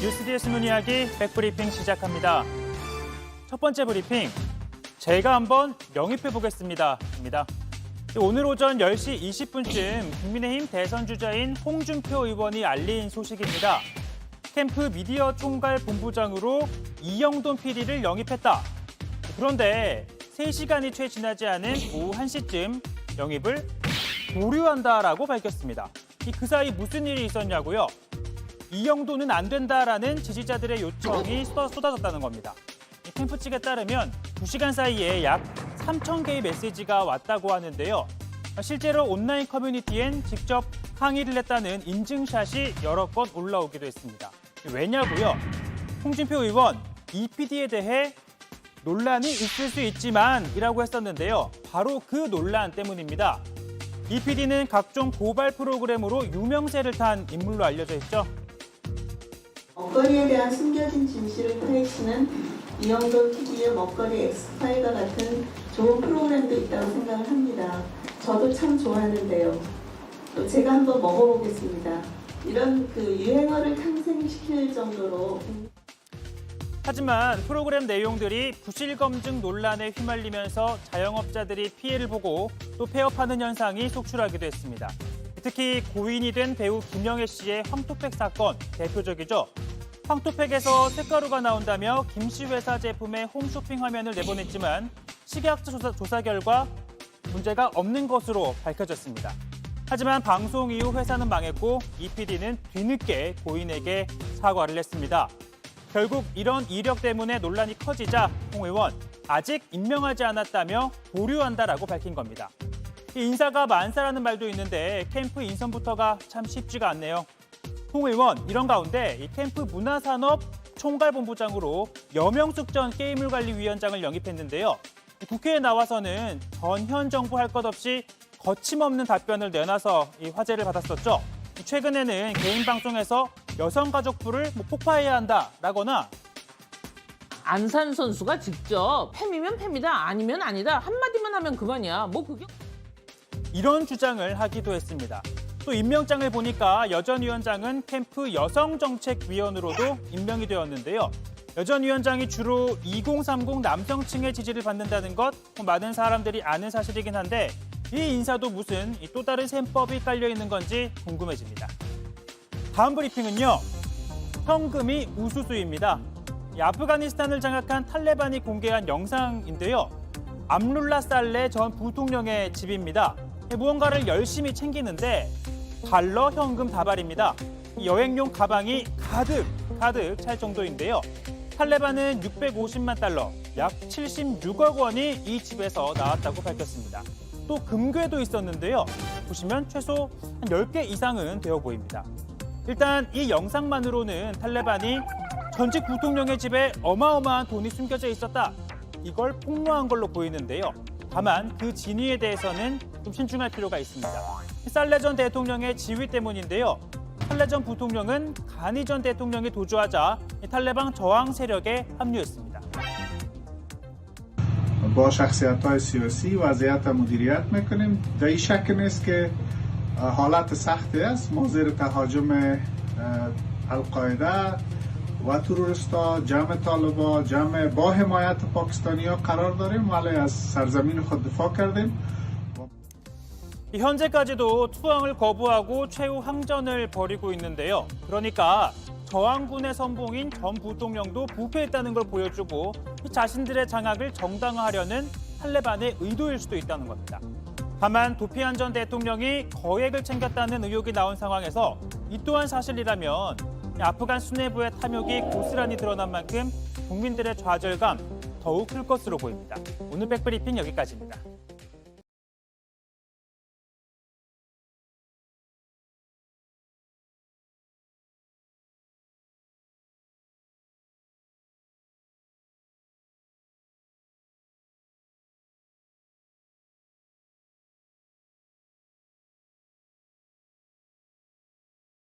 뉴스디의 숨은 이야기 백브리핑 시작합니다. 첫 번째 브리핑, 제가 한번 영입해 보겠습니다. 오늘 오전 10시 20분쯤 국민의힘 대선 주자인 홍준표 의원이 알린 소식입니다. 캠프 미디어 총괄 본부장으로 이영돈 PD를 영입했다. 그런데 3시간이 채 지나지 않은 오후 1시쯤 영입을 보류한다라고 밝혔습니다. 그 사이 무슨 일이 있었냐고요? 이영도는 안 된다라는 지지자들의 요청이 쏟아졌다는 겁니다. 캠프 측에 따르면 2시간 사이에 약 3,000개의 메시지가 왔다고 하는데요. 실제로 온라인 커뮤니티엔 직접 항의를 했다는 인증샷이 여러 건 올라오기도 했습니다. 왜냐고요? 홍준표 의원, 이 PD에 대해 논란이 있을 수 있지만 이라고 했었는데요. 바로 그 논란 때문입니다. 이 PD는 각종 고발 프로그램으로 유명세를 탄 인물로 알려져 있죠. 먹거리에 대한 숨겨진 진실을 파헤치는 이영돈 PD의 먹거리 엑스파일과 같은 좋은 프로그램도 있다고 생각을 합니다. 저도 참 좋아하는데요. 또 제가 한번 먹어보겠습니다. 이런 유행어를 탄생시킬 정도로. 하지만 프로그램 내용들이 부실검증 논란에 휘말리면서 자영업자들이 피해를 보고 또 폐업하는 현상이 속출하기도 했습니다. 특히 고인이 된 배우 김영애 씨의 황토팩 사건 대표적이죠. 황토팩에서 쇳가루가 나온다며 김씨 회사 제품의 홈쇼핑 화면을 내보냈지만 식약처 조사 결과 문제가 없는 것으로 밝혀졌습니다. 하지만 방송 이후 회사는 망했고 이 PD는 뒤늦게 고인에게 사과를 했습니다. 결국 이런 이력 때문에 논란이 커지자 홍 의원 아직 임명하지 않았다며 보류한다라고 밝힌 겁니다. 이 인사가 만사라는 말도 있는데 캠프 인선부터가 참 쉽지가 않네요. 홍 의원 이런 가운데 이 캠프 문화산업 총괄본부장으로 여명숙 전 게임물관리위원장을 영입했는데요. 국회에 나와서는 전현 정부 할 것 없이 거침없는 답변을 내놔서 이 화제를 받았었죠. 최근에는 개인 방송에서 여성가족부를 폭파해야 한다라거나 안산 선수가 직접 팸이면 팸이다 아니면 아니다 한마디만 하면 그만이야. 그게 이런 주장을 하기도 했습니다. 또 임명장을 보니까 여 전 위원장은 캠프 여성정책위원으로도 임명이 되었는데요. 여 전 위원장이 주로 2030 남성층의 지지를 받는다는 것 많은 사람들이 아는 사실이긴 한데 이 인사도 무슨 또 다른 셈법이 깔려 있는 건지 궁금해집니다. 다음 브리핑은요. 현금이 우수수입니다. 아프가니스탄을 장악한 탈레반이 공개한 영상인데요. 암룰라 살레 전 부통령의 집입니다. 무언가를 열심히 챙기는데 달러 현금 다발입니다. 여행용 가방이 가득 찰 정도인데요. 탈레반은 650만 달러, 약 76억 원이 이 집에서 나왔다고 밝혔습니다. 또 금괴도 있었는데요. 보시면 최소 한 10개 이상은 되어 보입니다. 일단 이 영상만으로는 탈레반이 전직 부통령의 집에 어마어마한 돈이 숨겨져 있었다. 이걸 폭로한 걸로 보이는데요. 다만 그 진위에 대해서는 좀 신중할 필요가 있습니다. 살레 전 대통령의 지위 때문인데요. 살레 전 부통령은 가니 전 대통령이 도주하자 탈레반 저항 세력에 합류했습니다. با شخصیت‌های سیاسی وضعیت مدیریت میکنیم. در این شک نیست که حالت سختی است. ما زیر تهاجم القاعده و تروریستا، جمع طالبا، جمع با حمایت پاکستانی‌ها قرار داریم ولی از سرزمین خود دفاع کردیم. 현재까지도 투항을 거부하고 최후 항전을 벌이고 있는데요. 그러니까 저항군의 선봉인 전 부통령도 부패했다는 걸 보여주고 자신들의 장악을 정당화하려는 탈레반의 의도일 수도 있다는 겁니다. 다만 도피한 전 대통령이 거액을 챙겼다는 의혹이 나온 상황에서 이 또한 사실이라면 아프간 수뇌부의 탐욕이 고스란히 드러난 만큼 국민들의 좌절감 더욱 클 것으로 보입니다. 오늘 백브리핑 여기까지입니다.